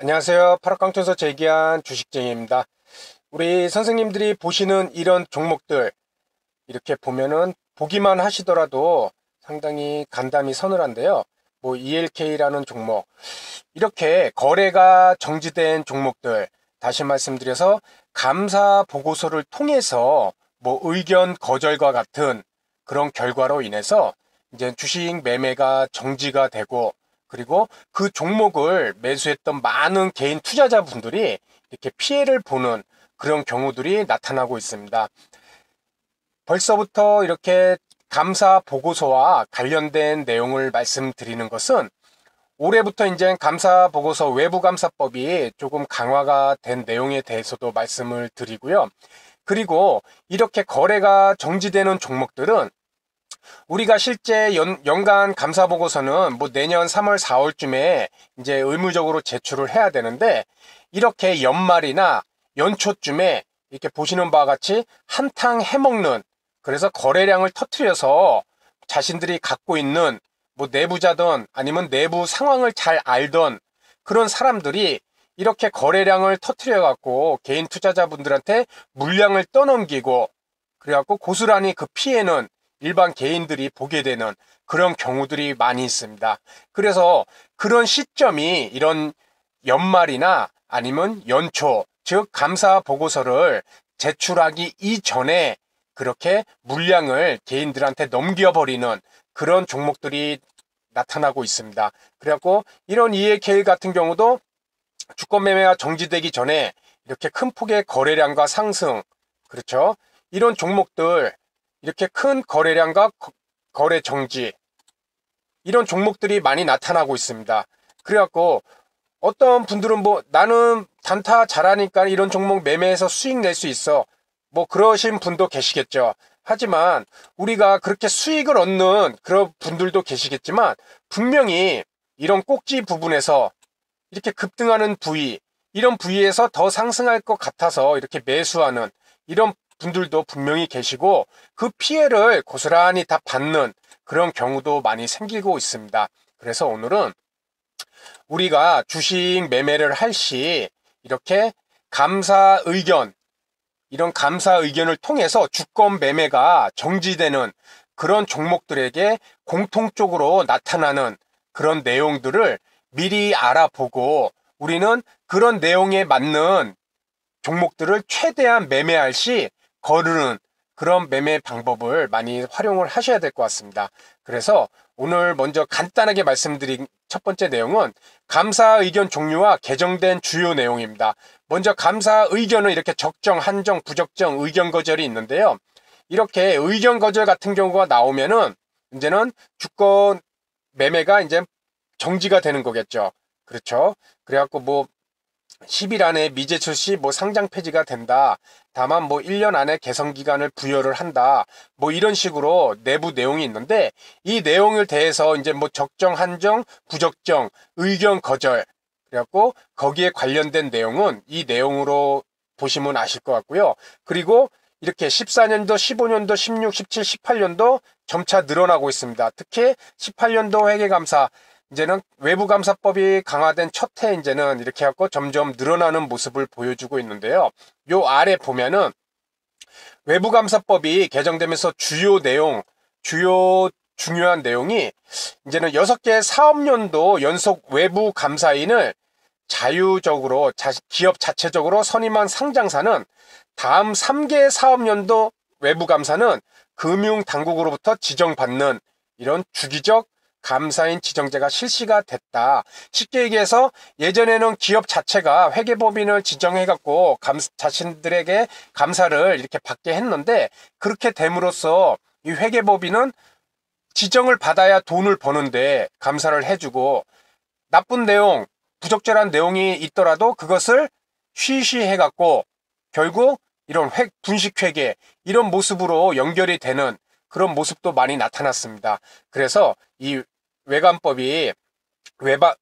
안녕하세요. 파락강투에서 제기한 주식쟁이입니다. 우리 선생님들이 보시는 이런 종목들 이렇게 보면은 보기만 하시더라도 상당히 간담이 서늘한데요. 뭐 ELK라는 종목, 이렇게 거래가 정지된 종목들, 다시 말씀드려서 감사 보고서를 통해서 뭐 의견 거절과 같은 그런 결과로 인해서 이제 주식 매매가 정지가 되고, 그리고 그 종목을 매수했던 많은 개인 투자자분들이 이렇게 피해를 보는 그런 경우들이 나타나고 있습니다. 벌써부터 이렇게 감사 보고서와 관련된 내용을 말씀드리는 것은 올해부터 이제 감사 보고서 외부 감사법이 조금 강화가 된 내용에 대해서도 말씀을 드리고요. 그리고 이렇게 거래가 정지되는 종목들은 우리가 실제 연간 감사 보고서는 뭐 내년 3월, 4월쯤에 이제 의무적으로 제출을 해야 되는데, 이렇게 연말이나 연초쯤에 이렇게 보시는 바와 같이 한탕 해먹는, 그래서 거래량을 터트려서 자신들이 갖고 있는 뭐 내부자든 아니면 내부 상황을 잘 알던 그런 사람들이 이렇게 거래량을 터트려 갖고 개인 투자자분들한테 물량을 떠넘기고, 그래갖고 고스란히 그 피해는 일반 개인들이 보게 되는 그런 경우들이 많이 있습니다. 그래서 그런 시점이 이런 연말이나 아니면 연초, 즉 감사 보고서를 제출하기 이전에 그렇게 물량을 개인들한테 넘겨버리는 그런 종목들이 나타나고 있습니다. 그래갖고 이런 EAK 같은 경우도 주권 매매가 정지되기 전에 이렇게 큰 폭의 거래량과 상승, 그렇죠? 이런 종목들, 이렇게 큰 거래량과 거래 정지, 이런 종목들이 많이 나타나고 있습니다. 그래갖고 어떤 분들은 뭐 나는 단타 잘하니까 이런 종목 매매해서 수익 낼 수 있어, 뭐 그러신 분도 계시겠죠. 하지만 우리가 그렇게 수익을 얻는 그런 분들도 계시겠지만, 분명히 이런 꼭지 부분에서 이렇게 급등하는 부위, 이런 부위에서 더 상승할 것 같아서 이렇게 매수하는 이런 분들도 분명히 계시고, 그 피해를 고스란히 다 받는 그런 경우도 많이 생기고 있습니다. 그래서 오늘은 우리가 주식 매매를 할 시 이렇게 감사 의견, 이런 감사 의견을 통해서 주권 매매가 정지되는 그런 종목들에게 공통적으로 나타나는 그런 내용들을 미리 알아보고, 우리는 그런 내용에 맞는 종목들을 최대한 매매할 시 거르는 그런 매매 방법을 많이 활용을 하셔야 될 것 같습니다. 그래서 오늘 먼저 간단하게 말씀드린 첫 번째 내용은 감사 의견 종류와 개정된 주요 내용입니다. 먼저 감사 의견은 이렇게 적정, 한정, 부적정, 의견 거절이 있는데요. 이렇게 의견 거절 같은 경우가 나오면은 이제는 주권 매매가 이제 정지가 되는 거겠죠. 그렇죠. 그래갖고 뭐 10일 안에 미제출 시 뭐 상장 폐지가 된다. 다만 뭐 1년 안에 개선 기간을 부여를 한다. 뭐 이런 식으로 내부 내용이 있는데, 이 내용을 대해서 이제 뭐 적정, 한정, 부적정, 의견 거절, 그래갖고 거기에 관련된 내용은 이 내용으로 보시면 아실 것 같고요. 그리고 이렇게 14년도, 15년도, 16, 17, 18년도 점차 늘어나고 있습니다. 특히 18년도 회계감사, 이제는 외부감사법이 강화된 첫 해 이제는 이렇게 해갖고 점점 늘어나는 모습을 보여주고 있는데요. 요 아래 보면은 외부감사법이 개정되면서 주요 내용, 중요한 내용이 이제는 6개 사업년도 연속 외부감사인을 자유적으로 기업 자체적으로 선임한 상장사는 다음 3개 사업년도 외부감사는 금융당국으로부터 지정받는 이런 주기적 감사인 지정제가 실시가 됐다. 쉽게 얘기해서 예전에는 기업 자체가 회계법인을 지정해갖고 자신들에게 감사를 이렇게 받게 했는데, 그렇게 됨으로써 이 회계법인은 지정을 받아야 돈을 버는데 감사를 해주고, 나쁜 내용, 부적절한 내용이 있더라도 그것을 쉬쉬해갖고 결국 이런 분식회계, 이런 모습으로 연결이 되는 그런 모습도 많이 나타났습니다. 그래서 이 외감법이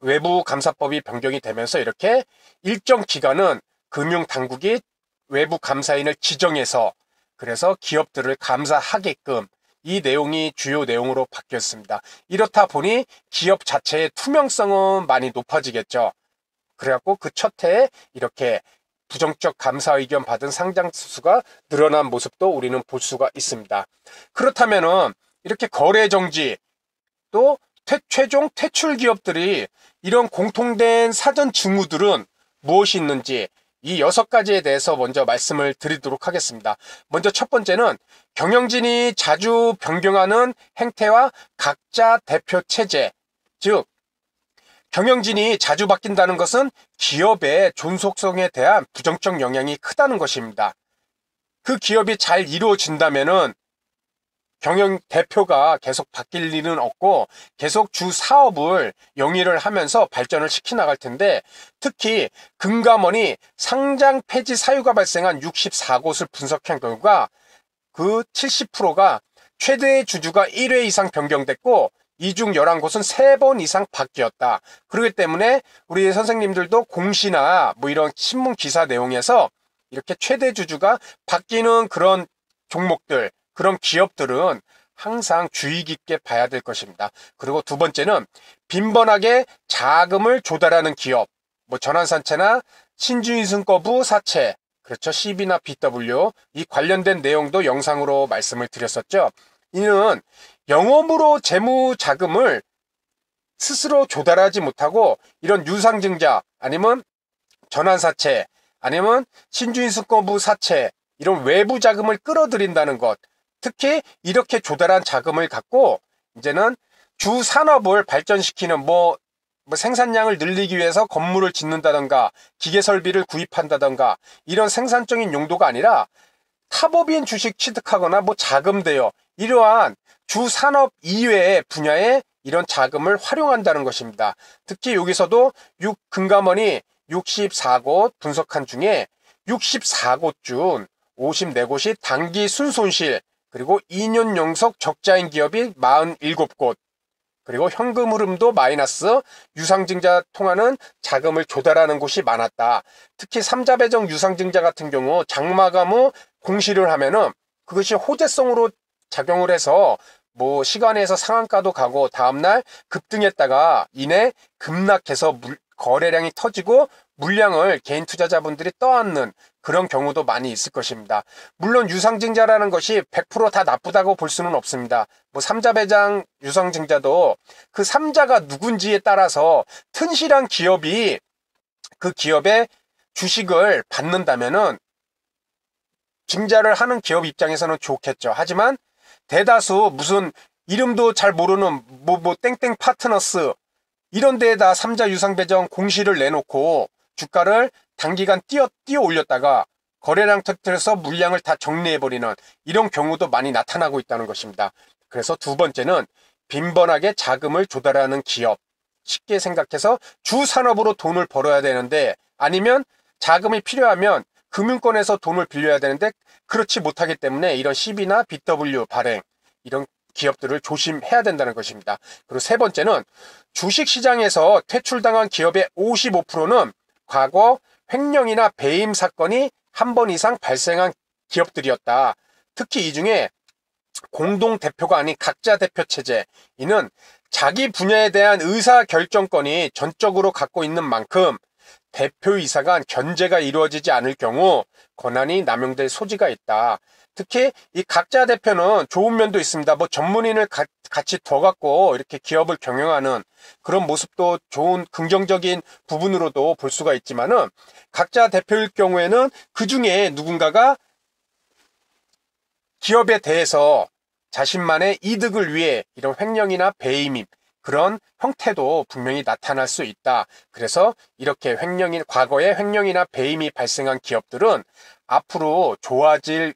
외부 감사법이 변경이 되면서 이렇게 일정 기간은 금융당국이 외부 감사인을 지정해서 그래서 기업들을 감사하게끔 이 내용이 주요 내용으로 바뀌었습니다. 이렇다 보니 기업 자체의 투명성은 많이 높아지겠죠. 그래갖고 그 첫 해에 이렇게 부정적 감사 의견 받은 상장 수가 늘어난 모습도 우리는 볼 수가 있습니다. 그렇다면은 이렇게 거래 정지 또 최종 퇴출 기업들이 이런 공통된 사전 징후들은 무엇이 있는지 이 6가지에 대해서 먼저 말씀을 드리도록 하겠습니다. 먼저 첫 번째는 경영진이 자주 변경하는 행태와 각자 대표 체제, 즉 경영진이 자주 바뀐다는 것은 기업의 존속성에 대한 부정적 영향이 크다는 것입니다. 그 기업이 잘 이루어진다면은 경영 대표가 계속 바뀔 일은 없고 계속 주 사업을 영위를 하면서 발전을 시켜나갈 텐데, 특히 금감원이 상장 폐지 사유가 발생한 64곳을 분석한 결과 그 70%가 최대 주주가 1회 이상 변경됐고 이 중 11곳은 3번 이상 바뀌었다. 그렇기 때문에 우리 선생님들도 공시나 뭐 이런 신문 기사 내용에서 이렇게 최대 주주가 바뀌는 그런 종목들, 그런 기업들은 항상 주의 깊게 봐야 될 것입니다. 그리고 두 번째는 빈번하게 자금을 조달하는 기업, 뭐 전환사채나 신주인승거부 사채, 그렇죠, CB나 BW, 이 관련된 내용도 영상으로 말씀을 드렸었죠. 이는 영업으로 재무 자금을 스스로 조달하지 못하고 이런 유상증자 아니면 전환사채 아니면 신주인승거부 사채, 이런 외부 자금을 끌어들인다는 것, 특히 이렇게 조달한 자금을 갖고 이제는 주 산업을 발전시키는 뭐 생산량을 늘리기 위해서 건물을 짓는다던가 기계 설비를 구입한다던가 이런 생산적인 용도가 아니라 타법인 주식 취득하거나 뭐 자금 대여, 이러한 주 산업 이외의 분야에 이런 자금을 활용한다는 것입니다. 특히 여기서도 금감원이 64곳 분석한 중에 64곳 중 54곳이 단기 순손실, 그리고 2년 연속 적자인 기업이 47곳, 그리고 현금 흐름도 마이너스, 유상증자 통하는 자금을 조달하는 곳이 많았다. 특히 삼자배정 유상증자 같은 경우 장마감 후 공시를 하면은 그것이 호재성으로 작용을 해서 뭐 시간에서 상한가도 가고 다음날 급등했다가 이내 급락해서 거래량이 터지고 물량을 개인 투자자분들이 떠안는 그런 경우도 많이 있을 것입니다. 물론 유상증자라는 것이 100% 다 나쁘다고 볼 수는 없습니다. 뭐 삼자배당 유상증자도 그 삼자가 누군지에 따라서 튼실한 기업이 그 기업의 주식을 받는다면은 증자를 하는 기업 입장에서는 좋겠죠. 하지만 대다수 무슨 이름도 잘 모르는 뭐 땡땡 파트너스 이런 데에다 삼자 유상배정 공시를 내놓고 주가를 단기간 뛰어 올렸다가 거래량 터뜨려서 물량을 다 정리해버리는 이런 경우도 많이 나타나고 있다는 것입니다. 그래서 두 번째는 빈번하게 자금을 조달하는 기업, 쉽게 생각해서 주산업으로 돈을 벌어야 되는데, 아니면 자금이 필요하면 금융권에서 돈을 빌려야 되는데 그렇지 못하기 때문에 이런 CB나 BW 발행, 이런 기업들을 조심해야 된다는 것입니다. 그리고 세 번째는 주식시장에서 퇴출당한 기업의 55%는 과거 횡령이나 배임 사건이 한 번 이상 발생한 기업들이었다. 특히 이 중에 공동대표가 아닌 각자 대표 체제, 이는 자기 분야에 대한 의사결정권이 전적으로 갖고 있는 만큼 대표이사 간 견제가 이루어지지 않을 경우 권한이 남용될 소지가 있다. 특히 이 각자 대표는 좋은 면도 있습니다. 뭐 전문인을 같이 더 갖고 이렇게 기업을 경영하는 그런 모습도 좋은 긍정적인 부분으로도 볼 수가 있지만은, 각자 대표일 경우에는 그 중에 누군가가 기업에 대해서 자신만의 이득을 위해 이런 횡령이나 배임, 그런 형태도 분명히 나타날 수 있다. 그래서 이렇게 과거에 횡령이나 배임이 발생한 기업들은 앞으로 좋아질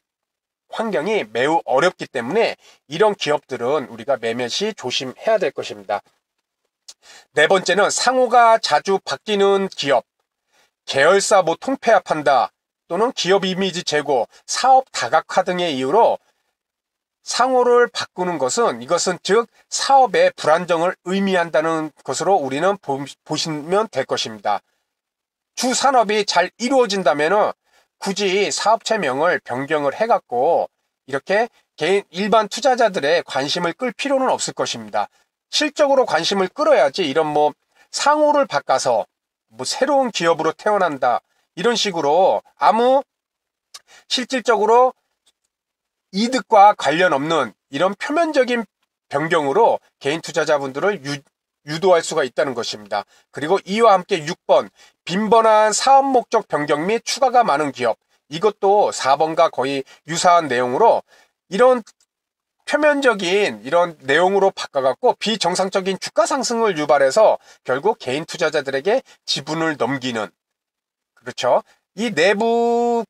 환경이 매우 어렵기 때문에 이런 기업들은 우리가 매매 시 조심해야 될 것입니다. 네 번째는 상호가 자주 바뀌는 기업, 계열사 통폐합한다, 또는 기업 이미지 제고, 사업 다각화 등의 이유로 상호를 바꾸는 것은, 이것은 즉 사업의 불안정을 의미한다는 것으로 우리는 보시면 될 것입니다. 주 산업이 잘 이루어진다면 굳이 사업체명을 변경을 해갖고 이렇게 일반 투자자들의 관심을 끌 필요는 없을 것입니다. 실적으로 관심을 끌어야지 이런 상호를 바꿔서 뭐 새로운 기업으로 태어난다. 이런 식으로 아무 실질적으로 이득과 관련 없는 이런 표면적인 변경으로 개인 투자자분들을 유도할 수가 있다는 것입니다. 그리고 이와 함께 6번, 빈번한 사업 목적 변경 및 추가가 많은 기업. 이것도 4번과 거의 유사한 내용으로 이런 표면적인 이런 내용으로 바꿔갖고 비정상적인 주가 상승을 유발해서 결국 개인 투자자들에게 지분을 넘기는, 그렇죠. 이 내부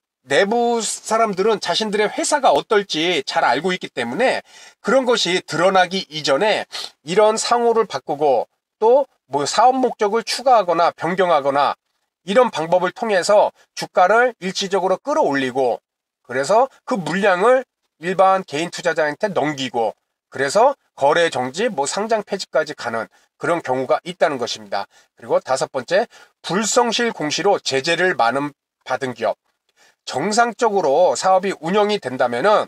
사람들은 자신들의 회사가 어떨지 잘 알고 있기 때문에 그런 것이 드러나기 이전에 이런 상호를 바꾸고 또 뭐 사업 목적을 추가하거나 변경하거나 이런 방법을 통해서 주가를 일시적으로 끌어올리고, 그래서 그 물량을 일반 개인 투자자한테 넘기고, 그래서 거래 정지, 뭐 상장 폐지까지 가는 그런 경우가 있다는 것입니다. 그리고 5번째, 불성실 공시로 제재를 많은 받은 기업. 정상적으로 사업이 운영이 된다면은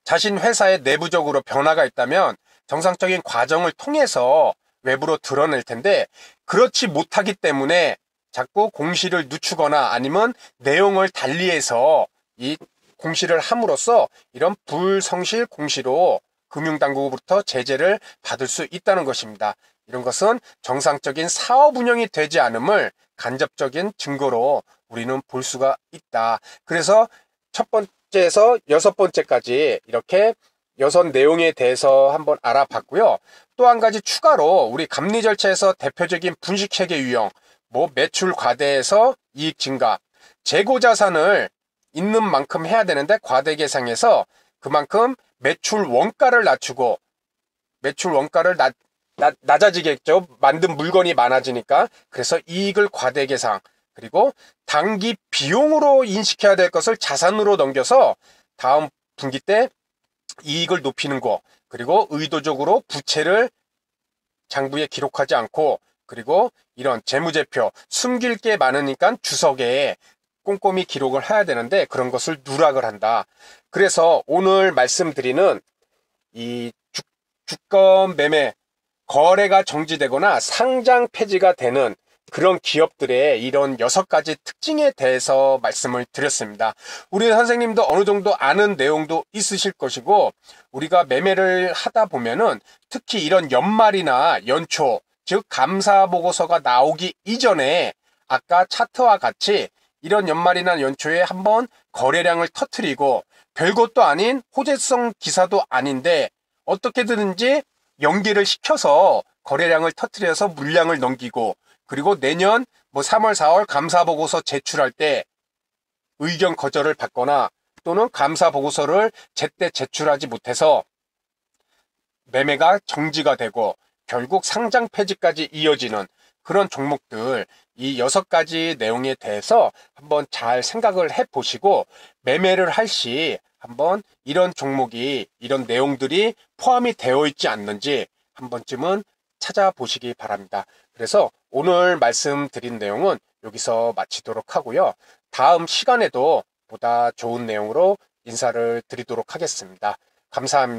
자신 회사에 내부적으로 변화가 있다면 정상적인 과정을 통해서 외부로 드러낼 텐데, 그렇지 못하기 때문에 자꾸 공시를 늦추거나 아니면 내용을 달리해서 이 공시를 함으로써 이런 불성실 공시로 금융당국으로부터 제재를 받을 수 있다는 것입니다. 이런 것은 정상적인 사업 운영이 되지 않음을 간접적인 증거로 우리는 볼 수가 있다. 그래서 첫 번째에서 6번째까지 이렇게 6 내용에 대해서 한번 알아봤고요. 또 한 가지 추가로 우리 감리 절차에서 대표적인 분식회계 유형, 뭐 매출 과대에서 이익 증가, 재고 자산을 있는 만큼 해야 되는데 과대 계상해서 그만큼 매출 원가를 낮추고, 매출 원가를 낮아지겠죠. 만든 물건이 많아지니까. 그래서 이익을 과대 계상, 그리고 당기 비용으로 인식해야 될 것을 자산으로 넘겨서 다음 분기 때 이익을 높이는 거, 그리고 의도적으로 부채를 장부에 기록하지 않고, 그리고 이런 재무제표, 숨길 게 많으니까 주석에 꼼꼼히 기록을 해야 되는데 그런 것을 누락을 한다. 그래서 오늘 말씀드리는 이 주권 매매, 거래가 정지되거나 상장 폐지가 되는 그런 기업들의 이런 6가지 특징에 대해서 말씀을 드렸습니다. 우리 선생님도 어느 정도 아는 내용도 있으실 것이고, 우리가 매매를 하다 보면은 특히 이런 연말이나 연초, 즉 감사보고서가 나오기 이전에 아까 차트와 같이 이런 연말이나 연초에 한번 거래량을 터뜨리고, 별것도 아닌 호재성 기사도 아닌데 어떻게든지 연기를 시켜서 거래량을 터뜨려서 물량을 넘기고, 그리고 내년 뭐 3월, 4월 감사보고서 제출할 때 의견 거절을 받거나 또는 감사보고서를 제때 제출하지 못해서 매매가 정지가 되고 결국 상장 폐지까지 이어지는 그런 종목들, 이 6가지 내용에 대해서 한번 잘 생각을 해보시고 매매를 할 시 한번 이런 종목이, 이런 내용들이 포함이 되어 있지 않는지 한 번쯤은 찾아보시기 바랍니다. 그래서 오늘 말씀드린 내용은 여기서 마치도록 하고요. 다음 시간에도 보다 좋은 내용으로 인사를 드리도록 하겠습니다. 감사합니다.